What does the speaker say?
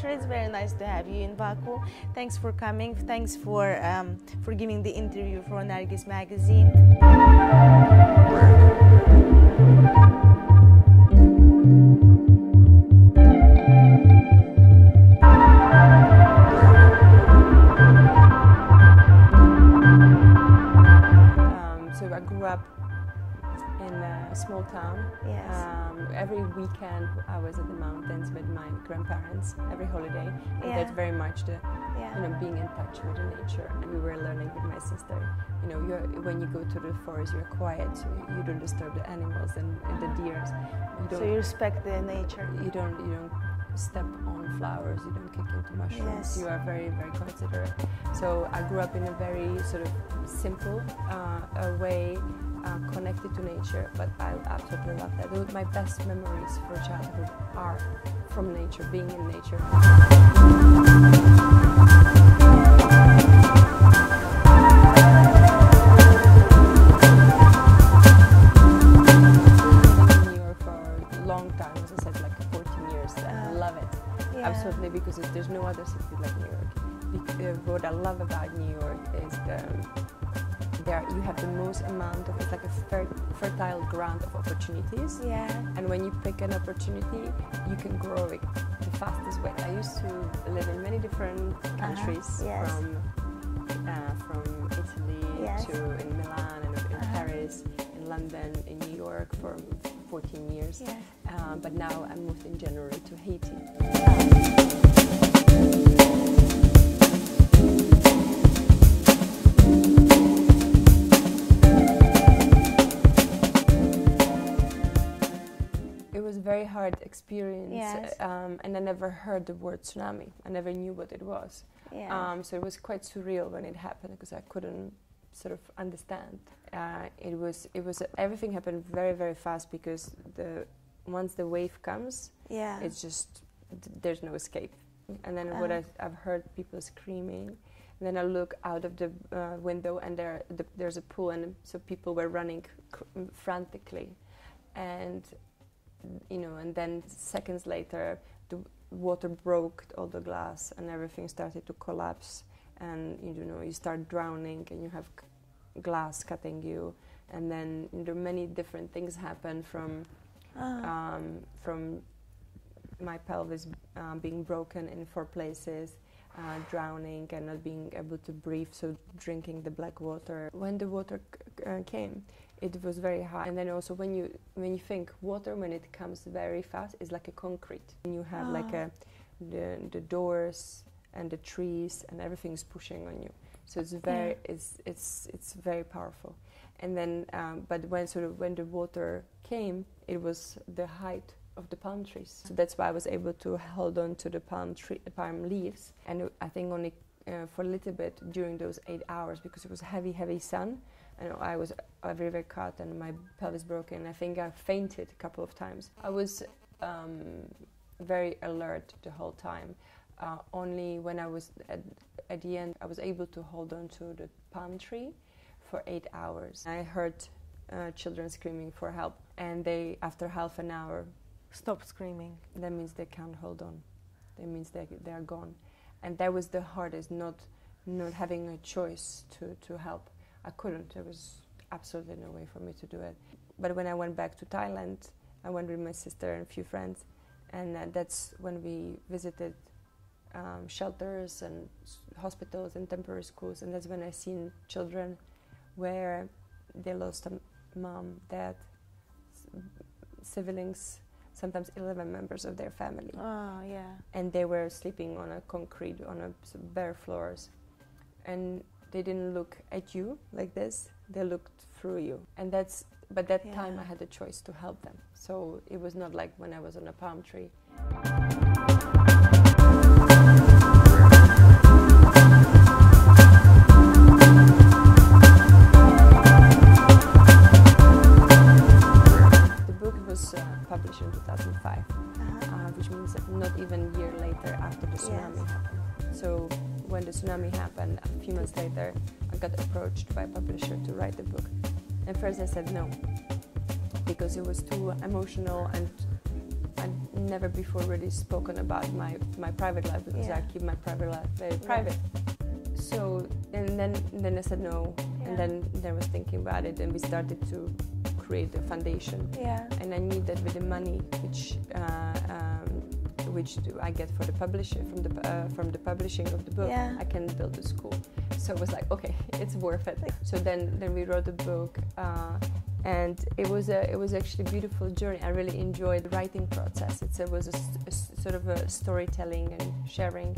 nature. It's very nice to have you in Baku. Thanks for coming. Thanks for giving the interview for NARGIS magazine. So I grew up in a small town. Yes. Every weekend I was at the mountains with my grandparents, every holiday. And that's very much the, being in touch with the nature. And we were learning with my sister, when you go to the forest, you're quiet, so you don't disturb the animals and the deers. So you respect the nature. You don't step on flowers, you don't kick into mushrooms. Yes. You are very, very considerate. So I grew up in a very sort of simple way, connected to nature, but I absolutely love that. My best memories for childhood are from nature, being in nature. Absolutely, because there's no other city like New York. What I love about New York is you have the most amount of, it's like a fertile ground of opportunities. Yeah. And when you pick an opportunity, you can grow it the fastest way. I used to live in many different countries, yes. from Italy to in Milan and in Paris, in London, in New York for 14 years. Yes. But now I moved in January to Haiti. It was a very hard experience, yes. And I never heard the word tsunami. I never knew what it was. Yeah. So it was quite surreal when it happened because I couldn't sort of understand. Everything happened very, very fast because once the wave comes, it's just, there's no escape. And then I've heard people screaming. And then I look out of the window and there's a pool, and so people were running frantically. And, and then seconds later, the water broke all the glass and everything started to collapse. And, you start drowning and you have glass cutting you. And then many different things happen from my pelvis being broken in 4 places, drowning and not being able to breathe, so drinking the black water. When the water came, it was very high. And then also when you think water, when it comes very fast, is like a concrete. And you have like the doors and the trees and everything is pushing on you. So it's very it's very powerful. And then but when the water came, it was the height of the palm trees. So that's why I was able to hold on to the palm leaves. And I think only for a little bit during those 8 hours, because it was heavy sun, and I was very, very cut and my pelvis broken. I think I fainted a couple of times. I was very alert the whole time. Only when I was at the end, I was able to hold on to the palm tree for 8 hours. I heard children screaming for help, and they, after half an hour, stopped screaming. That means they can't hold on. That means they are gone. And that was the hardest, not having a choice to help. I couldn't. There was absolutely no way for me to do it. But when I went back to Thailand, I went with my sister and a few friends, and that's when we visited shelters and hospitals and temporary schools, and that's when I seen children where they lost a mom, dad, siblings, sometimes 11 members of their family. Oh, yeah. And they were sleeping on a concrete, on a bare floors. And they didn't look at you like this, they looked through you. And but that time I had a choice to help them. So it was not like when I was on a palm tree. Published in 2005, which means that not even a year later after the tsunami happened. So when the tsunami happened, a few months later, I got approached by a publisher to write the book. And first I said no, because it was too emotional and I never before really spoken about my private life, because I keep my private life very private. So, and then I said no, and then I was thinking about it, and we started to create a foundation. And I knew that with the money which I get for the publisher from the publishing of the book, I can build a school. So it was like, okay, it's worth it. So then we wrote the book, and it was actually a beautiful journey. I really enjoyed the writing process. It was a sort of a storytelling and sharing.